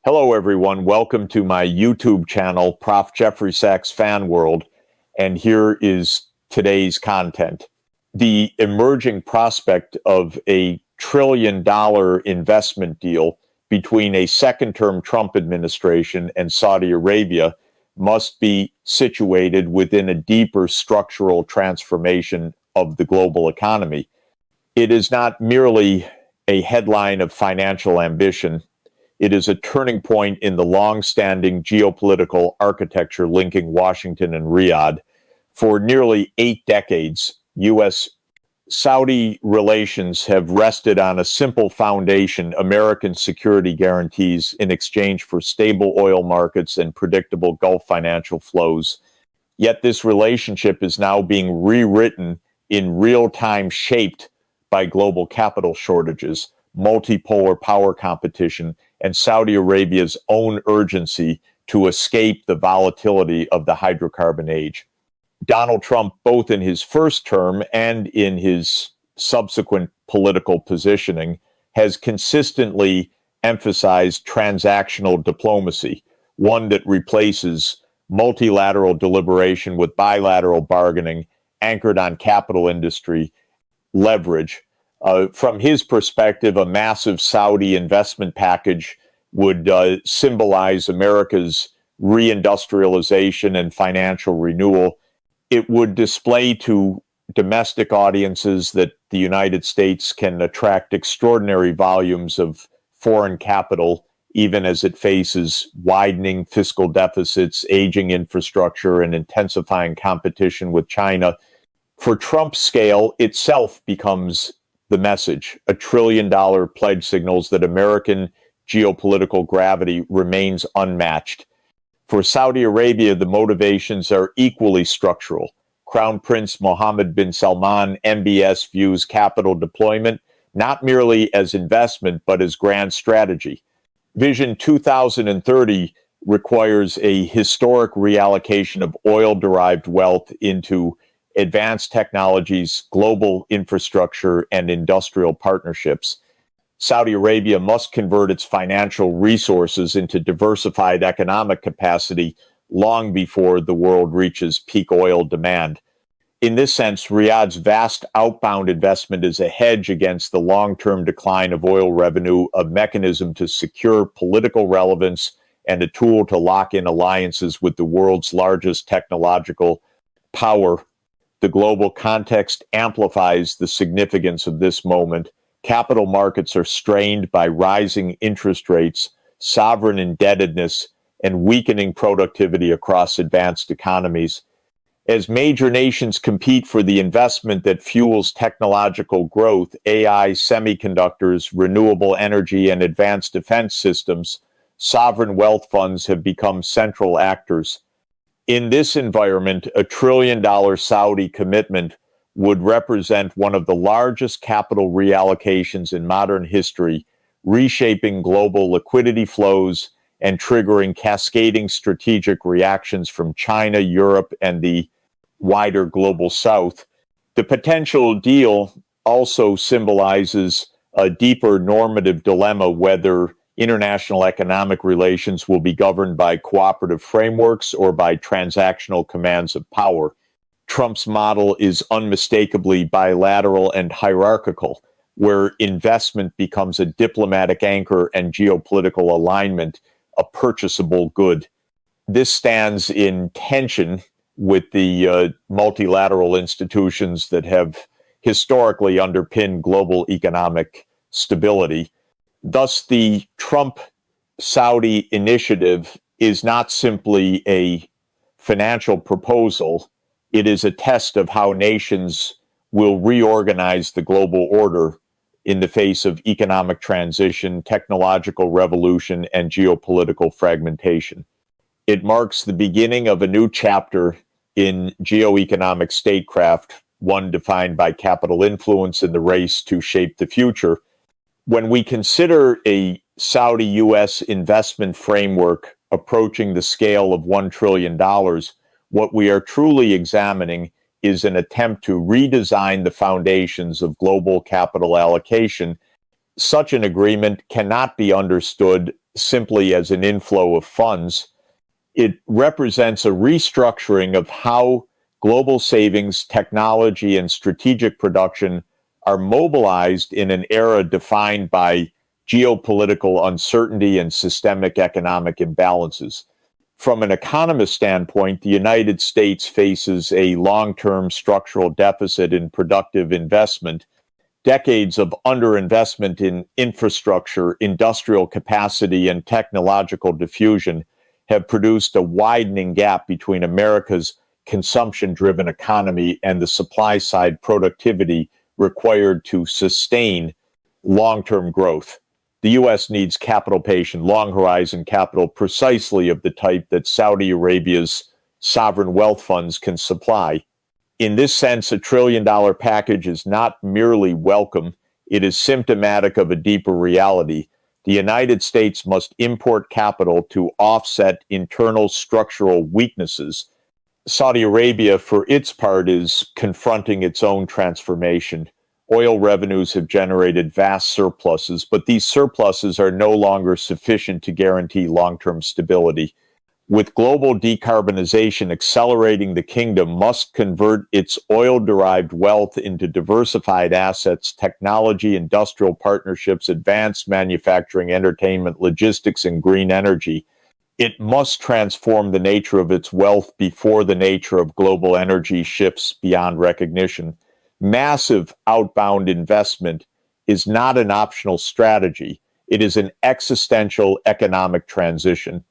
Hello, everyone. Welcome to my YouTube channel, Prof. Jeffrey Sachs Fan World. And here is today's content. The emerging prospect of a $1 trillion investment deal between a second-term Trump administration and Saudi Arabia must be situated within a deeper structural transformation of the global economy. It is not merely a headline of financial ambition. It is a turning point in the long-standing geopolitical architecture linking Washington and Riyadh. For nearly 8 decades, U.S.-Saudi relations have rested on a simple foundation: American security guarantees in exchange for stable oil markets and predictable Gulf financial flows. Yet this relationship is now being rewritten in real time, shaped by global capital shortages, multipolar power competition, and Saudi Arabia's own urgency to escape the volatility of the hydrocarbon age. Donald Trump, both in his first term and in his subsequent political positioning, has consistently emphasized transactional diplomacy, one that replaces multilateral deliberation with bilateral bargaining anchored on capital industry leverage. From his perspective, a massive Saudi investment package would symbolize America's reindustrialization and financial renewal. It would display to domestic audiences that the United States can attract extraordinary volumes of foreign capital, even as it faces widening fiscal deficits, aging infrastructure, and intensifying competition with China. For Trump's scale itself becomes the message. $1 trillion pledge signals that American geopolitical gravity remains unmatched. For Saudi Arabia, the motivations are equally structural. Crown Prince Mohammed bin Salman, MBS, views capital deployment not merely as investment, but as grand strategy. Vision 2030 requires a historic reallocation of oil-derived wealth into advanced technologies, global infrastructure, and industrial partnerships. Saudi Arabia must convert its financial resources into diversified economic capacity long before the world reaches peak oil demand. In this sense, Riyadh's vast outbound investment is a hedge against the long-term decline of oil revenue, a mechanism to secure political relevance, and a tool to lock in alliances with the world's largest technological power. The global context amplifies the significance of this moment. Capital markets are strained by rising interest rates, sovereign indebtedness, and weakening productivity across advanced economies. As major nations compete for the investment that fuels technological growth, AI, semiconductors, renewable energy, and advanced defense systems, sovereign wealth funds have become central actors. In this environment, a $1 trillion Saudi commitment would represent one of the largest capital reallocations in modern history, reshaping global liquidity flows and triggering cascading strategic reactions from China, Europe, and the wider global South. The potential deal also symbolizes a deeper normative dilemma: whether international economic relations will be governed by cooperative frameworks or by transactional commands of power. Trump's model is unmistakably bilateral and hierarchical, where investment becomes a diplomatic anchor and geopolitical alignment a purchasable good. This stands in tension with the multilateral institutions that have historically underpinned global economic stability. Thus, the Trump-Saudi initiative is not simply a financial proposal. It is a test of how nations will reorganize the global order in the face of economic transition, technological revolution, and geopolitical fragmentation. It marks the beginning of a new chapter in geoeconomic statecraft, one defined by capital influence in the race to shape the future. When we consider a Saudi-U.S. investment framework approaching the scale of $1 trillion, what we are truly examining is an attempt to redesign the foundations of global capital allocation. Such an agreement cannot be understood simply as an inflow of funds. It represents a restructuring of how global savings, technology, and strategic production are mobilized in an era defined by geopolitical uncertainty and systemic economic imbalances. From an economist standpoint, the United States faces a long-term structural deficit in productive investment. Decades of underinvestment in infrastructure, industrial capacity, and technological diffusion have produced a widening gap between America's consumption-driven economy and the supply-side productivity required to sustain long-term growth. The U.S. needs capital-patient, long-horizon capital precisely of the type that Saudi Arabia's sovereign wealth funds can supply. In this sense, $1 trillion package is not merely welcome, it is symptomatic of a deeper reality. The United States must import capital to offset internal structural weaknesses. Saudi Arabia, for its part, is confronting its own transformation. Oil revenues have generated vast surpluses, but these surpluses are no longer sufficient to guarantee long-term stability. With global decarbonization accelerating, the kingdom must convert its oil-derived wealth into diversified assets, technology, industrial partnerships, advanced manufacturing, entertainment, logistics, and green energy. It must transform the nature of its wealth before the nature of global energy shifts beyond recognition. Massive outbound investment is not an optional strategy. It is an existential economic transition.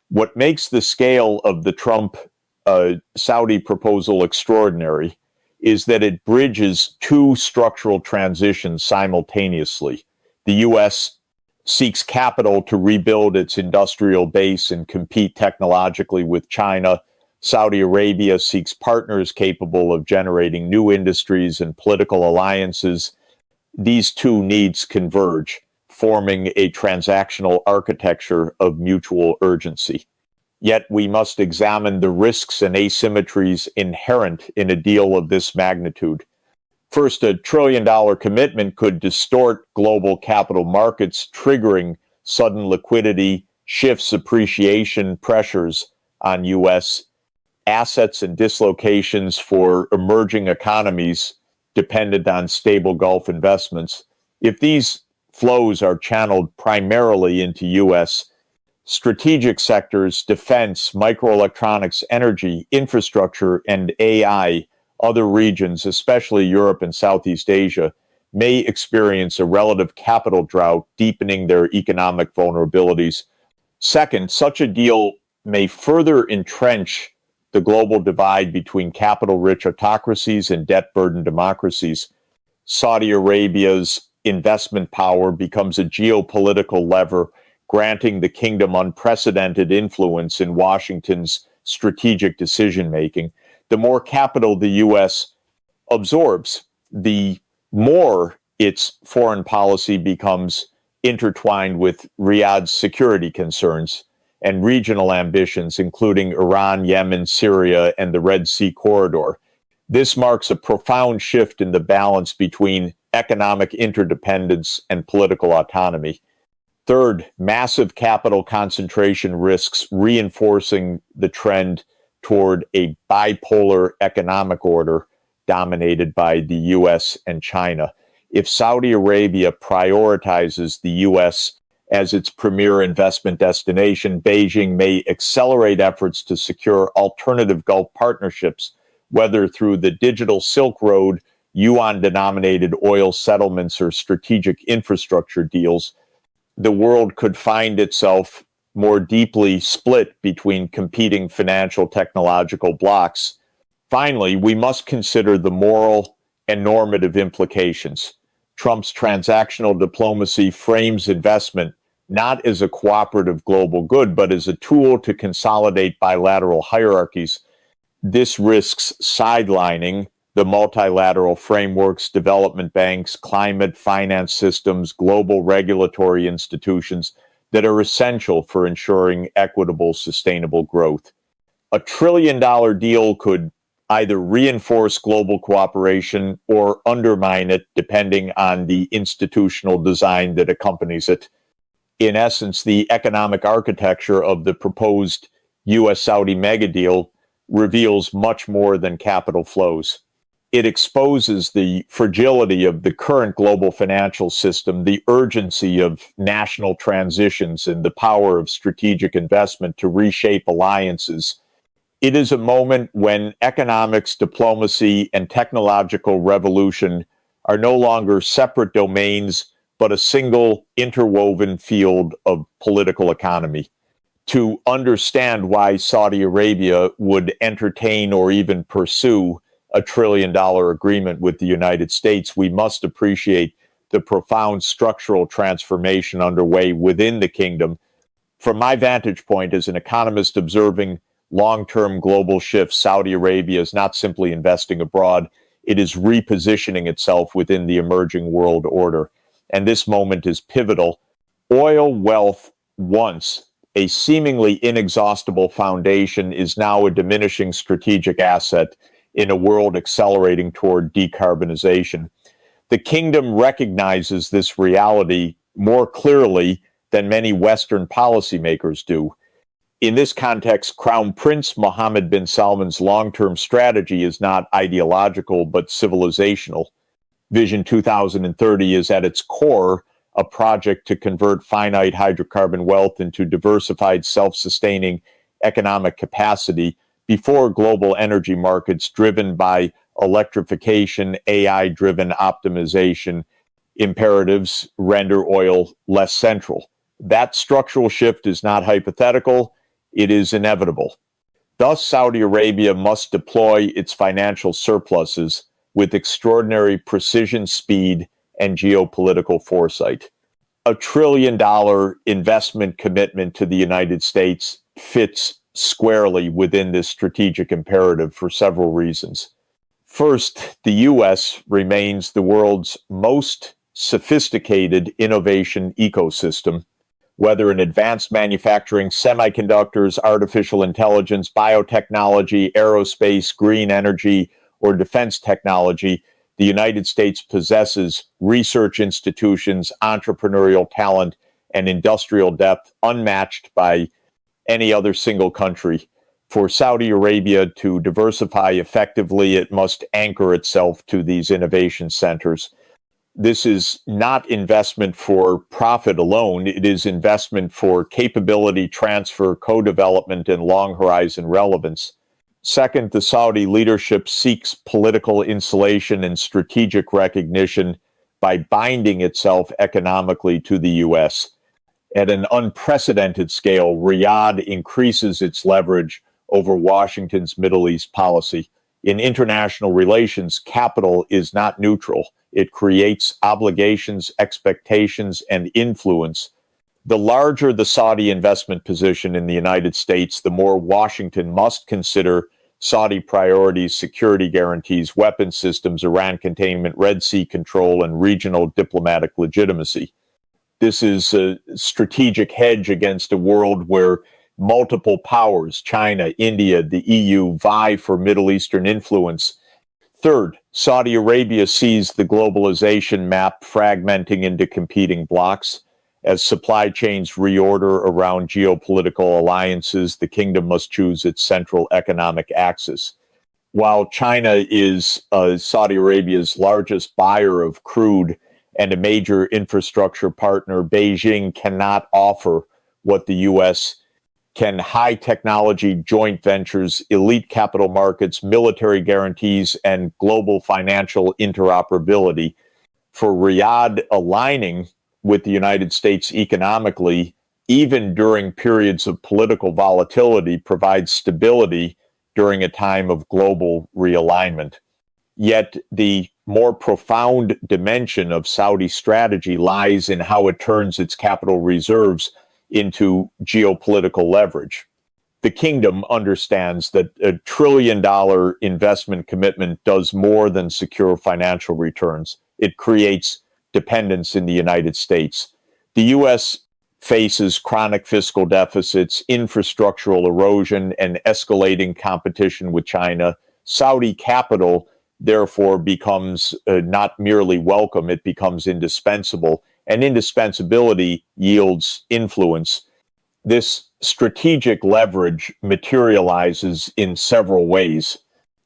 What makes the scale of the Trump Saudi proposal extraordinary is that it bridges two structural transitions simultaneously. The U.S. seeks capital to rebuild its industrial base and compete technologically with China. Saudi Arabia seeks partners capable of generating new industries and political alliances. These two needs converge, forming a transactional architecture of mutual urgency. Yet we must examine the risks and asymmetries inherent in a deal of this magnitude. First, $1 trillion commitment could distort global capital markets, triggering sudden liquidity shifts, appreciation pressures on U.S. assets and dislocations for emerging economies dependent on stable Gulf investments. If these flows are channeled primarily into U.S. strategic sectors, defense, microelectronics, energy, infrastructure, and AI, other regions, especially Europe and Southeast Asia, may experience a relative capital drought, deepening their economic vulnerabilities. Second, such a deal may further entrench the global divide between capital-rich autocracies and debt-burdened democracies. Saudi Arabia's investment power becomes a geopolitical lever, granting the kingdom unprecedented influence in Washington's strategic decision-making. The more capital the U.S. absorbs, the more its foreign policy becomes intertwined with Riyadh's security concerns and regional ambitions, including Iran, Yemen, Syria, and the Red Sea corridor. This marks a profound shift in the balance between economic interdependence and political autonomy. Third, massive capital concentration risks reinforcing the trend toward a bipolar economic order dominated by the U.S. and China. If Saudi Arabia prioritizes the U.S. as its premier investment destination, Beijing may accelerate efforts to secure alternative Gulf partnerships, whether through the digital Silk Road, yuan-denominated oil settlements, or strategic infrastructure deals. The world could find itself more deeply split between competing financial technological blocs. Finally, we must consider the moral and normative implications. Trump's transactional diplomacy frames investment not as a cooperative global good, but as a tool to consolidate bilateral hierarchies. This risks sidelining the multilateral frameworks, development banks, climate finance systems, global regulatory institutions that are essential for ensuring equitable, sustainable growth. $1 trillion deal could either reinforce global cooperation or undermine it, depending on the institutional design that accompanies it. in essence, the economic architecture of the proposed U.S.-Saudi mega deal reveals much more than capital flows. It exposes the fragility of the current global financial system, the urgency of national transitions, and the power of strategic investment to reshape alliances. It is a moment when economics, diplomacy, and technological revolution are no longer separate domains, but a single interwoven field of political economy. To understand why Saudi Arabia would entertain or even pursue a $1 trillion agreement with the United States, we must appreciate the profound structural transformation underway within the kingdom. From my vantage point as an economist observing long-term global shifts, Saudi Arabia is not simply investing abroad, it is repositioning itself within the emerging world order. And this moment is pivotal. Oil wealth, once a seemingly inexhaustible foundation, is now a diminishing strategic asset in a world accelerating toward decarbonization. The kingdom recognizes this reality more clearly than many Western policymakers do. In this context, Crown Prince Mohammed bin Salman's long-term strategy is not ideological but civilizational. Vision 2030 is at its core a project to convert finite hydrocarbon wealth into diversified, self-sustaining economic capacity before global energy markets driven by electrification, AI-driven optimization imperatives render oil less central. That structural shift is not hypothetical, it is inevitable. Thus, Saudi Arabia must deploy its financial surpluses with extraordinary precision, speed, and geopolitical foresight. A $1 trillion investment commitment to the United States fits squarely within this strategic imperative for several reasons. First, the U.S. remains the world's most sophisticated innovation ecosystem, whether in advanced manufacturing, semiconductors, artificial intelligence, biotechnology, aerospace, green energy, or defense technology. The United States possesses research institutions, entrepreneurial talent, and industrial depth unmatched by any other single country. For Saudi Arabia to diversify effectively, it must anchor itself to these innovation centers. This is not investment for profit alone. It is investment for capability transfer, co-development, and long horizon relevance. Second, the Saudi leadership seeks political insulation and strategic recognition by binding itself economically to the U.S. At an unprecedented scale, Riyadh increases its leverage over Washington's Middle East policy. In international relations, capital is not neutral. It creates obligations, expectations, and influence. The larger the Saudi investment position in the United States, the more Washington must consider Saudi priorities, security guarantees, weapons systems, Iran containment, Red Sea control, and regional diplomatic legitimacy. This is a strategic hedge against a world where multiple powers, China, India, the EU, vie for Middle Eastern influence. Third, Saudi Arabia sees the globalization map fragmenting into competing blocs. As supply chains reorder around geopolitical alliances, the kingdom must choose its central economic axis. While China is Saudi Arabia's largest buyer of crude and a major infrastructure partner, Beijing cannot offer what the U.S. can: high technology joint ventures, elite capital markets, military guarantees, and global financial interoperability. For Riyadh, aligning with the United States economically, even during periods of political volatility, provides stability during a time of global realignment. Yet the more profound dimension of Saudi strategy lies in how it turns its capital reserves into geopolitical leverage. The kingdom understands that a $1 trillion investment commitment does more than secure financial returns. It creates dependence in the United States. The U.S. faces chronic fiscal deficits, infrastructural erosion, and escalating competition with China. Saudi capital, therefore, becomes not merely welcome, it becomes indispensable. and indispensability yields influence. This strategic leverage materializes in several ways.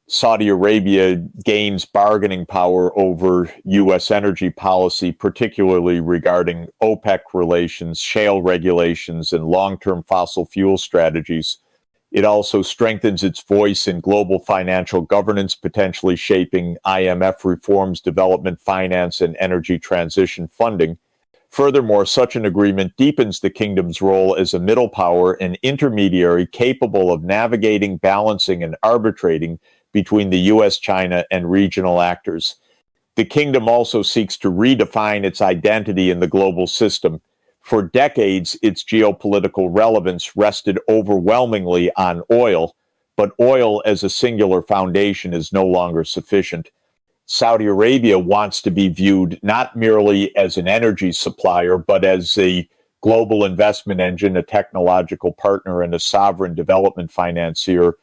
Saudi Arabia gains bargaining power over U.S. energy policy, particularly regarding OPEC relations, shale regulations, and long-term fossil fuel strategies. It also strengthens its voice in global financial governance, potentially shaping IMF reforms, development finance, and energy transition funding. Furthermore, such an agreement deepens the kingdom's role as a middle power and intermediary capable of navigating, balancing, and arbitrating between the U.S., China, and regional actors. The kingdom also seeks to redefine its identity in the global system. For decades, its geopolitical relevance rested overwhelmingly on oil, but oil as a singular foundation is no longer sufficient. Saudi Arabia wants to be viewed not merely as an energy supplier, but as a global investment engine, a technological partner, and a sovereign development financier.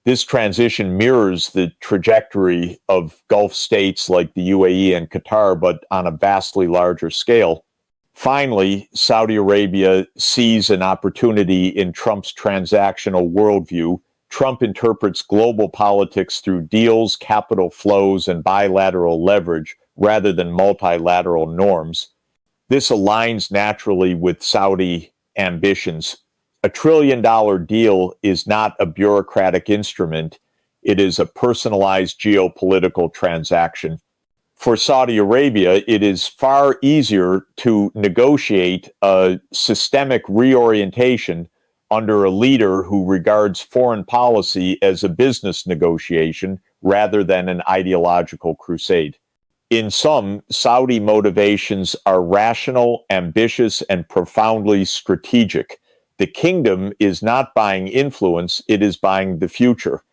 This transition mirrors the trajectory of Gulf states like the UAE and Qatar, but on a vastly larger scale. Finally, Saudi Arabia sees an opportunity in Trump's transactional worldview. Trump interprets global politics through deals, capital flows, and bilateral leverage rather than multilateral norms. This aligns naturally with Saudi ambitions. A $1 trillion deal is not a bureaucratic instrument. It is a personalized geopolitical transaction. For Saudi Arabia, it is far easier to negotiate a systemic reorientation under a leader who regards foreign policy as a business negotiation rather than an ideological crusade. In sum, Saudi motivations are rational, ambitious, and profoundly strategic. The kingdom is not buying influence, it is buying the future.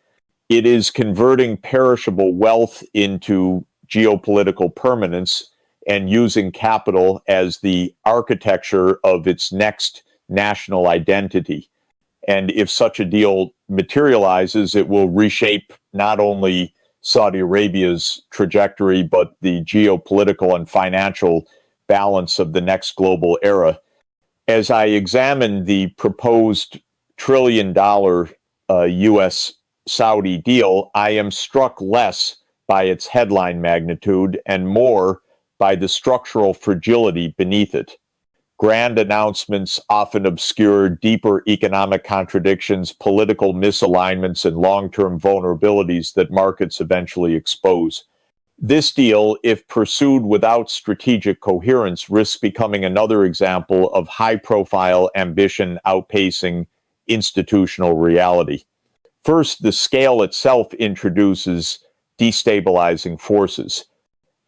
It is converting perishable wealth into geopolitical permanence and using capital as the architecture of its next national identity. And if such a deal materializes, it will reshape not only Saudi Arabia's trajectory, but the geopolitical and financial balance of the next global era. As I examine the proposed $1 trillion U.S. Saudi deal, I am struck less by its headline magnitude and more by the structural fragility beneath it. Grand announcements often obscure deeper economic contradictions, political misalignments, and long-term vulnerabilities that markets eventually expose. This deal, if pursued without strategic coherence, risks becoming another example of high-profile ambition outpacing institutional reality. First, the scale itself introduces destabilizing forces.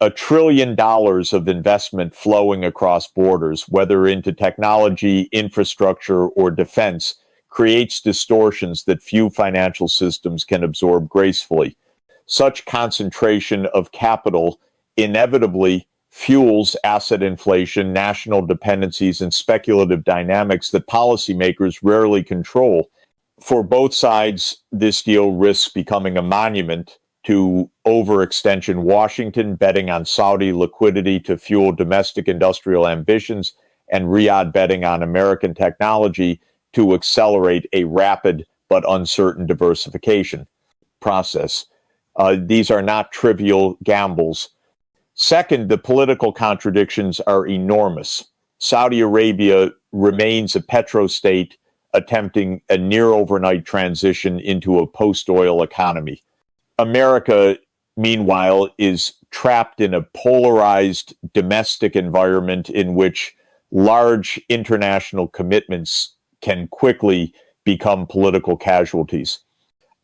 $1 trillion of investment flowing across borders, whether into technology, infrastructure, or defense, creates distortions that few financial systems can absorb gracefully. Such concentration of capital inevitably fuels asset inflation, national dependencies, and speculative dynamics that policymakers rarely control. For both sides, this deal risks becoming a monument to overextension. Washington betting on Saudi liquidity to fuel domestic industrial ambitions, and Riyadh betting on American technology to accelerate a rapid but uncertain diversification process. These are not trivial gambles. Second, the political contradictions are enormous. Saudi Arabia remains a petrostate attempting a near overnight transition into a post-oil economy. America, meanwhile, is trapped in a polarized domestic environment in which large international commitments can quickly become political casualties.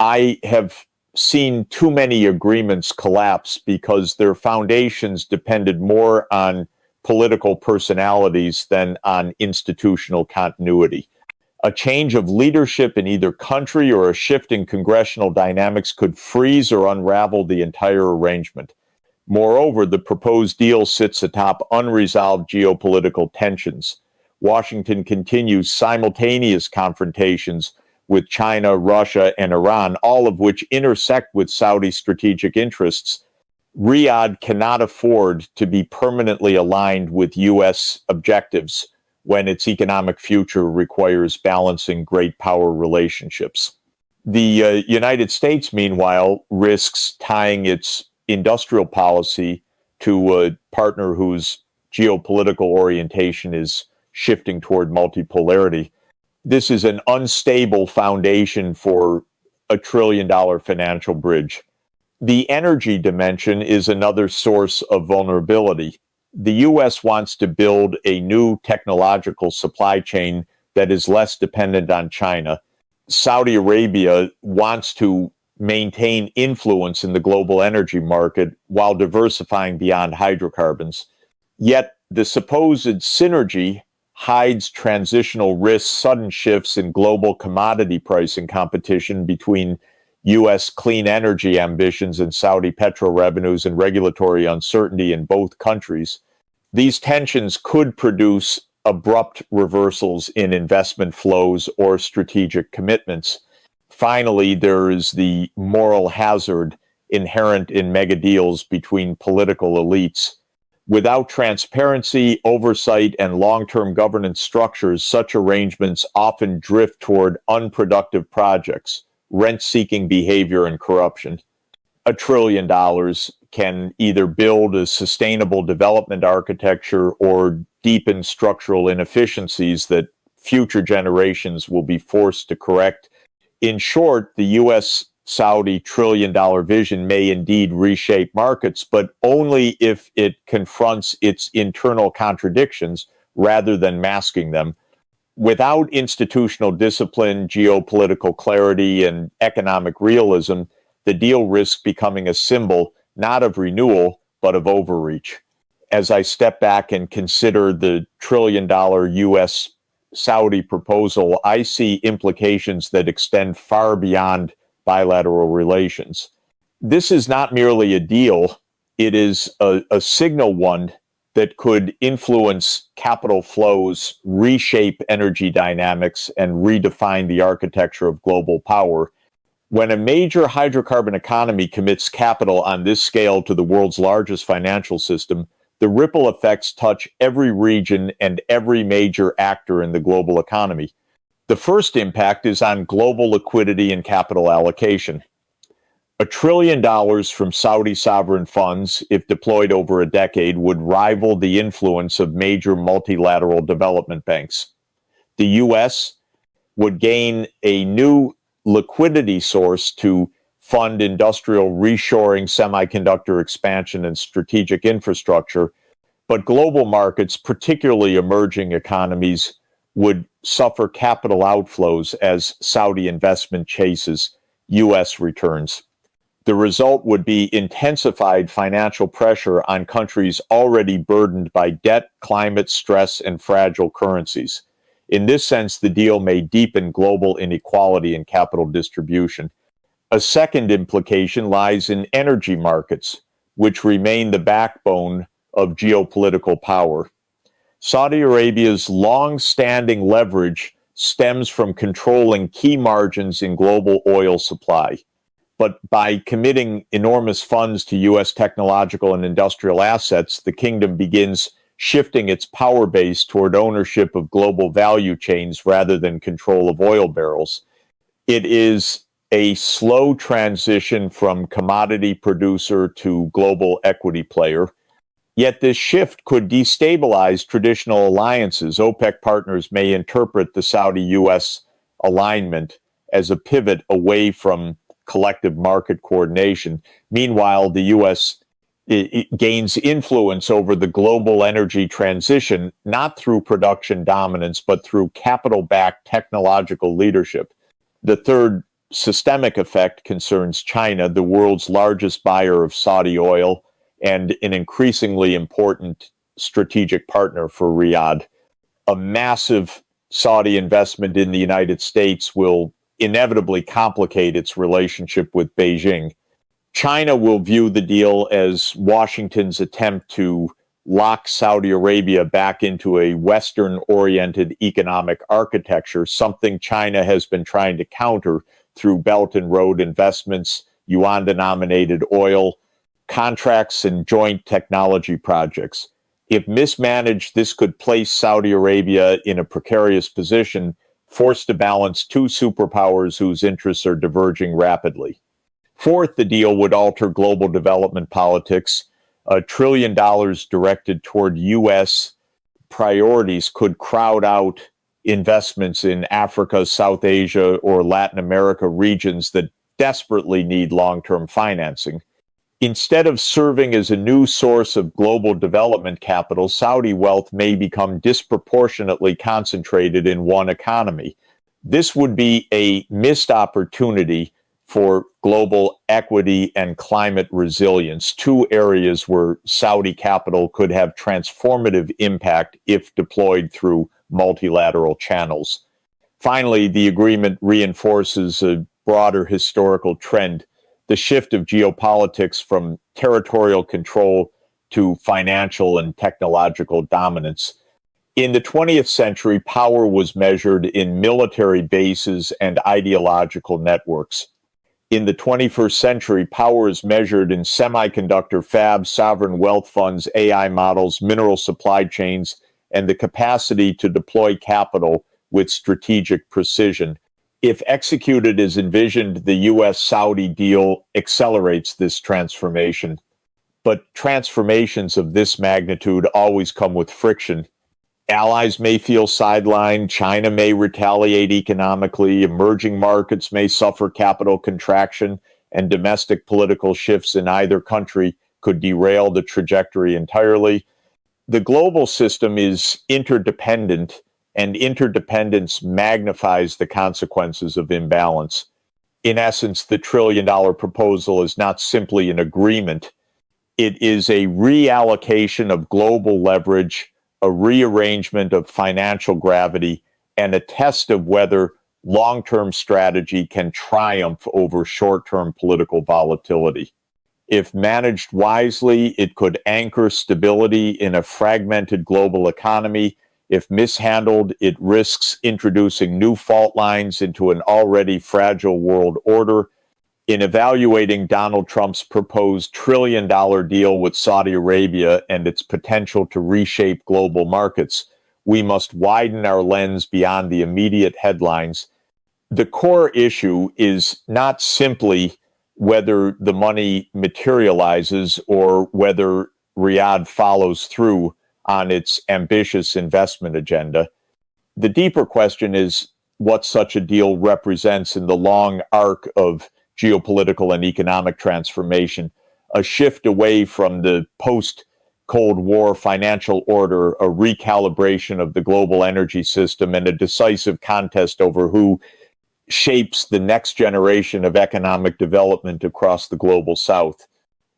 I have seen too many agreements collapse because their foundations depended more on political personalities than on institutional continuity. A change of leadership in either country or a shift in congressional dynamics could freeze or unravel the entire arrangement. Moreover, the proposed deal sits atop unresolved geopolitical tensions. Washington continues simultaneous confrontations with China, Russia, and Iran, all of which intersect with Saudi strategic interests. Riyadh cannot afford to be permanently aligned with U.S. objectives when its economic future requires balancing great power relationships. The United States, meanwhile, risks tying its industrial policy to a partner whose geopolitical orientation is shifting toward multipolarity. This is an unstable foundation for a trillion-dollar financial bridge. The energy dimension is another source of vulnerability. The U.S. wants to build a new technological supply chain that is less dependent on China. Saudi Arabia wants to maintain influence in the global energy market while diversifying beyond hydrocarbons. Yet the supposed synergy hides transitional risks, sudden shifts in global commodity pricing competition between U.S. clean energy ambitions and Saudi petro revenues, and regulatory uncertainty in both countries. These tensions could produce abrupt reversals in investment flows or strategic commitments. Finally, there is the moral hazard inherent in mega deals between political elites. Without transparency, oversight, and long-term governance structures, such arrangements often drift toward unproductive projects, rent-seeking behavior, and corruption. $1 trillion can either build a sustainable development architecture or deepen structural inefficiencies that future generations will be forced to correct. In short, the U.S.-Saudi $1 trillion vision may indeed reshape markets, but only if it confronts its internal contradictions rather than masking them. Without institutional discipline, geopolitical clarity, and economic realism, the deal risks becoming a symbol not of renewal, but of overreach. As I step back and consider the $1 trillion U.S.-Saudi proposal, I see implications that extend far beyond bilateral relations. This is not merely a deal, it is a signal one that could influence capital flows, reshape energy dynamics, and redefine the architecture of global power. When a major hydrocarbon economy commits capital on this scale to the world's largest financial system, the ripple effects touch every region and every major actor in the global economy. The first impact is on global liquidity and capital allocation. $1 trillion from Saudi sovereign funds, if deployed over a decade, would rival the influence of major multilateral development banks. The U.S. would gain a new liquidity source to fund industrial reshoring, semiconductor expansion, and strategic infrastructure, but global markets, particularly emerging economies, would suffer capital outflows as Saudi investment chases U.S. returns. The result would be intensified financial pressure on countries already burdened by debt, climate stress, and fragile currencies. In this sense, the deal may deepen global inequality in capital distribution. A second implication lies in energy markets, which remain the backbone of geopolitical power. Saudi Arabia's long-standing leverage stems from controlling key margins in global oil supply. But by committing enormous funds to U.S. technological and industrial assets, the kingdom begins shifting its power base toward ownership of global value chains rather than control of oil barrels. It is a slow transition from commodity producer to global equity player. Yet this shift could destabilize traditional alliances. OPEC partners may interpret the Saudi-U.S. alignment as a pivot away from collective market coordination. Meanwhile, the U.S. gains influence over the global energy transition, not through production dominance, but through capital-backed technological leadership. The third systemic effect concerns China, the world's largest buyer of Saudi oil and an increasingly important strategic partner for Riyadh. A massive Saudi investment in the United States will inevitably complicate its relationship with Beijing. China will view the deal as Washington's attempt to lock Saudi Arabia back into a Western-oriented economic architecture, something China has been trying to counter through Belt and Road investments, yuan-denominated oil, contracts and joint technology projects. If mismanaged, this could place Saudi Arabia in a precarious position, forced to balance two superpowers whose interests are diverging rapidly. Fourth, the deal would alter global development politics. $1 trillion directed toward U.S. priorities could crowd out investments in Africa, South Asia, or Latin America regions that desperately need long-term financing. Instead of serving as a new source of global development capital, Saudi wealth may become disproportionately concentrated in one economy. This would be a missed opportunity for global equity and climate resilience, two areas where Saudi capital could have transformative impact if deployed through multilateral channels. Finally, the agreement reinforces a broader historical trend, the shift of geopolitics from territorial control to financial and technological dominance. In the 20th century, power was measured in military bases and ideological networks. In the 21st century, power is measured in semiconductor fabs, sovereign wealth funds, AI models, mineral supply chains, and the capacity to deploy capital with strategic precision. If executed as envisioned, the U.S.-Saudi deal accelerates this transformation. But transformations of this magnitude always come with friction. Allies may feel sidelined, China may retaliate economically, emerging markets may suffer capital contraction, and domestic political shifts in either country could derail the trajectory entirely. The global system is interdependent, and interdependence magnifies the consequences of imbalance. In essence, the $1 trillion proposal is not simply an agreement. It is a reallocation of global leverage, a rearrangement of financial gravity, and a test of whether long-term strategy can triumph over short-term political volatility. If managed wisely, it could anchor stability in a fragmented global economy. If mishandled, it risks introducing new fault lines into an already fragile world order. In evaluating Donald Trump's proposed $1 trillion deal with Saudi Arabia and its potential to reshape global markets, we must widen our lens beyond the immediate headlines. The core issue is not simply whether the money materializes or whether Riyadh follows through on its ambitious investment agenda. The deeper question is what such a deal represents in the long arc of geopolitical and economic transformation, a shift away from the post-Cold War financial order, a recalibration of the global energy system, and a decisive contest over who shapes the next generation of economic development across the global South.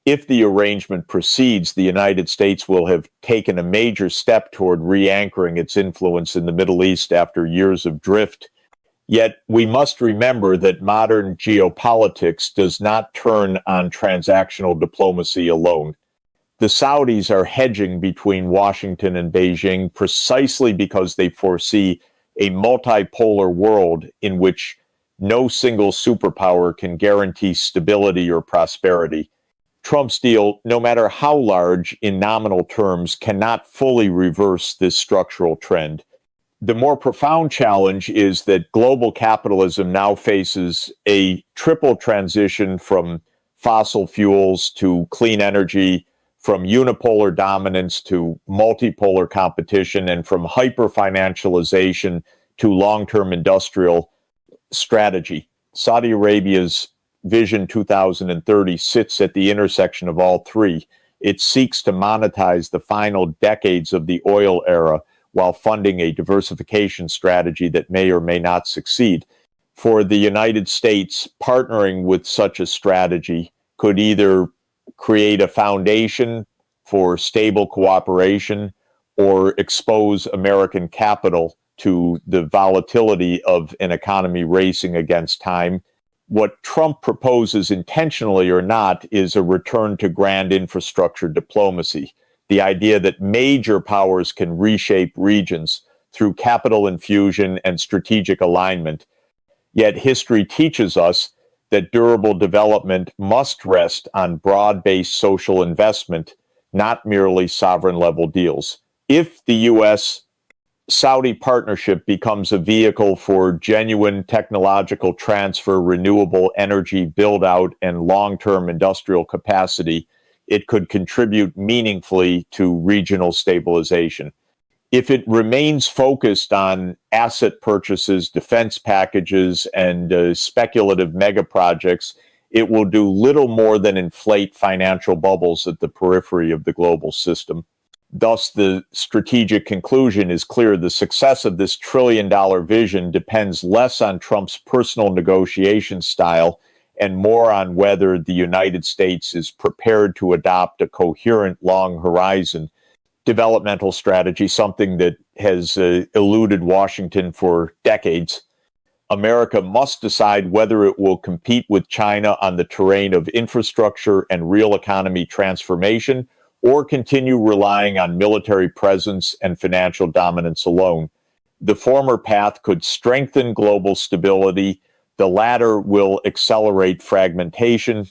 If the arrangement proceeds, the United States will have taken a major step toward re-anchoring its influence in the Middle East after years of drift. Yet we must remember that modern geopolitics does not turn on transactional diplomacy alone. The Saudis are hedging between Washington and Beijing precisely because they foresee a multipolar world in which no single superpower can guarantee stability or prosperity. Trump's deal, no matter how large in nominal terms, cannot fully reverse this structural trend. The more profound challenge is that global capitalism now faces a triple transition from fossil fuels to clean energy, from unipolar dominance to multipolar competition, and from hyper-financialization to long-term industrial strategy. Saudi Arabia's Vision 2030 sits at the intersection of all three. It seeks to monetize the final decades of the oil era while funding a diversification strategy that may or may not succeed. For the United States, partnering with such a strategy could either create a foundation for stable cooperation or expose American capital to the volatility of an economy racing against time. What Trump proposes, intentionally or not, is a return to grand infrastructure diplomacy, the idea that major powers can reshape regions through capital infusion and strategic alignment. Yet history teaches us that durable development must rest on broad-based social investment, not merely sovereign-level deals. If the U.S.-Saudi partnership becomes a vehicle for genuine technological transfer, renewable energy build-out, and long-term industrial capacity, it could contribute meaningfully to regional stabilization. If it remains focused on asset purchases, defense packages, and speculative mega projects, it will do little more than inflate financial bubbles at the periphery of the global system. Thus, the strategic conclusion is clear. The success of this trillion-dollar vision depends less on Trump's personal negotiation style and more on whether the United States is prepared to adopt a coherent, long-horizon developmental strategy, something that has eluded Washington for decades. America must decide whether it will compete with China on the terrain of infrastructure and real economy transformation, or continue relying on military presence and financial dominance alone. The former path could strengthen global stability. The latter will accelerate fragmentation.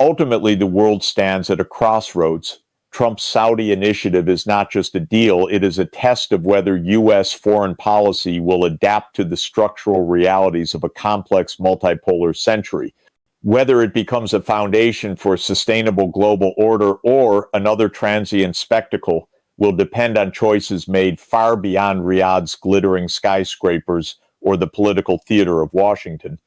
Ultimately, the world stands at a crossroads. Trump's Saudi initiative is not just a deal, it is a test of whether U.S. foreign policy will adapt to the structural realities of a complex multipolar century. Whether it becomes a foundation for sustainable global order or another transient spectacle will depend on choices made far beyond Riyadh's glittering skyscrapers or the political theater of Washington.